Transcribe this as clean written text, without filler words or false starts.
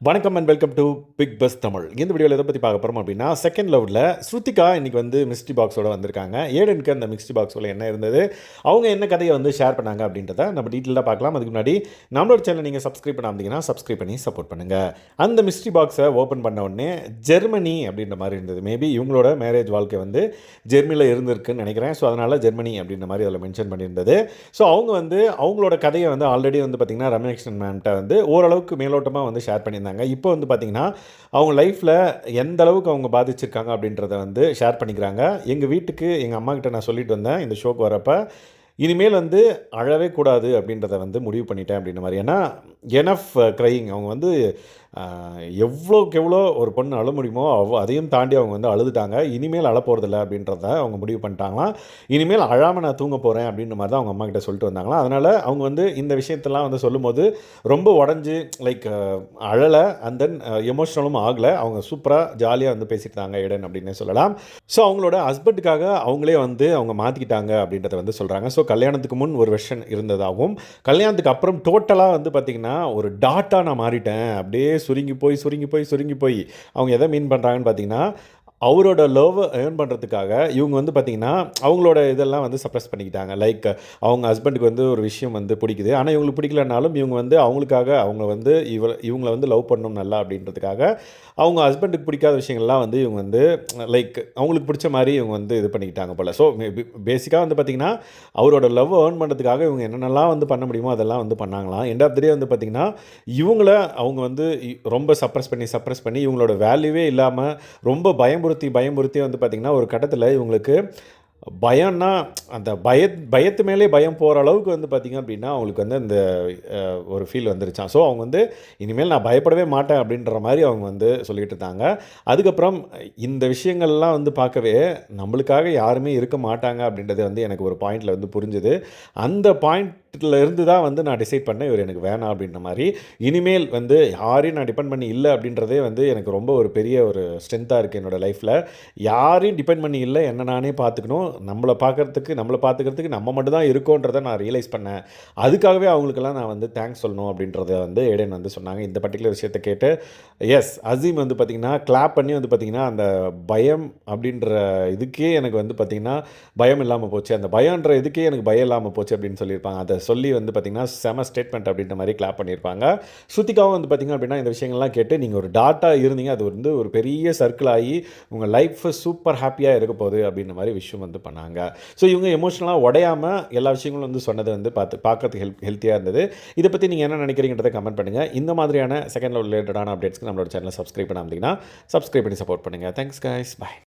வணக்கம் and welcome to big bus Tamil. இந்த வீடியோவில் எதை பற்றி பார்க்க போகிறோம் அப்படின்னா, செகண்ட் லவ்வில் ஸ்ருதிகா இன்றைக்கி வந்து மிஸ்ட்ரி பாக்ஸோட வந்திருக்காங்க. ஏடனுக்கு அந்த மிஸ்ட்ரி பாக்ஸில் என்ன இருந்தது, அவங்க என்ன கதையை வந்து ஷேர் பண்ணாங்க அப்படின்றத நம்ம டீட்டெயிலாக பார்க்கலாம். அதுக்கு முன்னாடி நம்மளோட சேனல் நீங்கள் சப்ஸ்கிரைப் பண்ணாமல் சப்ஸ்கிரைப் பண்ணி சப்போர்ட் பண்ணுங்கள். அந்த மிஸ்ட்ரி பாக்ஸை ஓப்பன் பண்ண உடனே ஜெர்மனி அப்படின்ற மாதிரி இருந்தது. மேபி இவங்களோட மேரேஜ் வாழ்க்கை வந்து ஜெர்மனியில் இருந்திருக்குன்னு நினைக்கிறேன். ஸோ அதனால் ஜெர்மனி அப்படின்ற மாதிரி அதில் மென்ஷன் பண்ணியிருந்தது. ஸோ அவங்க வந்து அவங்களோட கதையை வந்து ஆல்ரெடி வந்து பார்த்திங்கன்னா ரமேஷன் மேம்கிட்ட வந்து ஓரளவுக்கு மேலோட்டமாக வந்து ஷேர் பண்ணியிருந்தாங்க. இப்போ வந்து பார்த்திங்கன்னா அவங்க லைஃப்பில் எந்த அளவுக்கு அவங்க பாதிச்சிருக்காங்க அப்படின்றத வந்து ஷேர் பண்ணிக்கிறாங்க. எங்கள் வீட்டுக்கு எங்கள் அம்மா கிட்ட நான் சொல்லிட்டு வந்தேன் இந்த ஷோக்கு வரப்போ, இனிமேல் வந்து அழவே கூடாது அப்படின்றத வந்து முடிவு பண்ணிட்டேன் அப்படின்ற மாதிரி. ஏன்னா எனஃப் க்ரையிங் அவங்க வந்து எவ்வளோக்கு எவ்வளோ ஒரு பொண்ணு அழ முடியுமோ அதையும் தாண்டி அவங்க வந்து அழுதுட்டாங்க. இனிமேல் அழ போகிறதில்ல அப்படின்றத அவங்க முடிவு பண்ணிட்டாங்களாம். இனிமேல் அழாமல் நான் தூங்க போகிறேன் அப்படின்ற மாதிரி தான் அவங்க அம்மா கிட்ட சொல்லிட்டு வந்தாங்களாம். அதனால் அவங்க வந்து இந்த விஷயத்தெல்லாம் வந்து சொல்லும்போது ரொம்ப உடஞ்சி லைக் அழலை அண்ட் தென் எமோஷ்னலும் ஆகலை. அவங்க சூப்பராக ஜாலியாக வந்து பேசிட்டு இருந்தாங்க ஏடன் அப்படின்னே சொல்லலாம். ஸோ அவங்களோட ஹஸ்பண்டுக்காக அவங்களே வந்து அவங்க மாற்றிக்கிட்டாங்க அப்படின்றத வந்து சொல்கிறாங்க. ஸோ கல்யாணத்துக்கு முன் ஒரு வெர்ஷன் இருந்ததாகவும், கல்யாணத்துக்கு அப்புறம் டோட்டலாக வந்து பார்த்திங்கன்னா ஒரு டாட்டாக நான் மாறிட்டேன், அப்படியே சுருங்கி போய் அவங்க எதை மீன் பண்ணுறாங்கன்னு பார்த்தீங்கன்னா, அவரோட லவ்வை ஏர்ன் பண்ணுறதுக்காக இவங்க வந்து பார்த்திங்கன்னா அவங்களோட இதெல்லாம் வந்து சப்ரஸ் பண்ணிக்கிட்டாங்க. லைக் அவங்க ஹஸ்பண்டுக்கு வந்து ஒரு விஷயம் வந்து பிடிக்குது, ஆனால் இவங்களுக்கு பிடிக்கலனாலும் இவங்க வந்து அவங்களுக்காக அவங்க வந்து இவங்களை வந்து லவ் பண்ணணும் நல்லா அப்படின்றதுக்காக அவங்க ஹஸ்பண்டுக்கு பிடிக்காத விஷயங்கள்லாம் வந்து இவங்க வந்து லைக் அவங்களுக்கு பிடிச்ச மாதிரி இவங்க வந்து இது பண்ணிக்கிட்டாங்க போல். ஸோ பேசிக்காக வந்து பார்த்திங்கன்னா அவரோட லவ் ஏர்ன் பண்ணுறதுக்காக இவங்க என்னென்னலாம் வந்து பண்ண முடியுமோ அதெல்லாம் வந்து பண்ணாங்களாம். எண்ட் ஆஃப் த டே வந்து பார்த்திங்கன்னா இவங்கள அவங்க வந்து ரொம்ப சப்ரஸ் பண்ணி இவங்களோட வேல்யூவே இல்லாமல் ரொம்ப பயமுறுத்தி வந்து பார்த்திங்கன்னா ஒரு கட்டத்தில் இவங்களுக்கு பயம்னா அந்த பயத்து மேலே பயம் போகிற அளவுக்கு வந்து பார்த்திங்க அப்படின்னா அவங்களுக்கு வந்து அந்த ஒரு ஃபீல் வந்துருச்சான். ஸோ அவங்க வந்து இனிமேல் நான் பயப்படவே மாட்டேன் அப்படின்ற மாதிரி அவங்க வந்து சொல்லிகிட்டு இருந்தாங்க. அதுக்கப்புறம் இந்த விஷயங்கள்லாம் வந்து பார்க்கவே நம்மளுக்காக யாருமே இருக்க மாட்டாங்க அப்படின்றது வந்து எனக்கு ஒரு பாயிண்டில் வந்து புரிஞ்சுது. அந்த பாயிண்ட்டில் இருந்து தான் வந்து நான் டிசைட் பண்ணேன் இவர் எனக்கு வேணாம் அப்படின்ற மாதிரி. இனிமேல் வந்து யாரையும் நான் டிபெண்ட் பண்ணி இல்லை அப்படின்றதே வந்து எனக்கு ரொம்ப ஒரு பெரிய ஒரு ஸ்ட்ரென்த்தாக இருக்குது என்னோடய லைஃப்பில். யாரையும் டிபெண்ட் பண்ணி இல்லை, என்ன நானே பார்த்துக்கணும், நம்மளை பார்த்துக்கிறதுக்கு நம்ம மட்டும் தான் இருக்கோன்றதை நான் ரியலைஸ் பண்ணேன். அதுக்காகவே அவங்களுக்கெல்லாம் நான் வந்து தேங்க்ஸ் சொல்லணும் அப்படின்றத வந்து ஏடன் வந்து சொன்னாங்க. இந்த பர்டிகுலர் விஷயத்தை கேட்டு எஸ் அசீம் வந்து பார்த்திங்கன்னா கிளாப் பண்ணி வந்து பார்த்திங்கன்னா அந்த பயம் அப்படின்ற இதுக்கே எனக்கு வந்து பார்த்திங்கன்னா பயம் இல்லாமல் போச்சு, அந்த பயம்ன்ற இதுக்கே எனக்கு பயம் இல்லாமல் போச்சு அப்படின்னு சொல்லியிருப்பாங்க. அதை சொல்லி வந்து பார்த்திங்கன்னா செம ஸ்டேட்மெண்ட் அப்படின்ற மாதிரி கிளாப் பண்ணியிருப்பாங்க. ஸ்ருதிகாவும் வந்து பார்த்திங்க அப்படின்னா இந்த விஷயங்கள்லாம் கேட்டு நீங்கள் ஒரு டாட்டா இருந்தீங்க, அது வந்து ஒரு பெரிய சர்க்கிள் ஆகி உங்கள் லைஃப் சூப்பர் ஹாப்பியாக இருக்க போகுது அப்படின்ற மாதிரி விஷயம் வந்து பண்ணாங்க. ஸோ இவங்க எமோஷனலாக உடையாமல் எல்லா விஷயங்களும் வந்து சொன்னது வந்து பார்க்கறதுக்கு ஹெல்த்தியாக இருந்தது. இதை பற்றி நீங்கள் என்ன நினைக்கிறீங்கன்றதை கமெண்ட் பண்ணுங்கள். இந்த மாதிரியான செகண்ட் லெவல் ரிலேட்டடான அப்டேட்ஸ்க்கு நம்மளோட சேனலை சப்ஸ்கிரைப் பண்ணாமல் சப்ஸ்கிரைப் பண்ணி சப்போர்ட் பண்ணுங்கள். Thanks guys, by.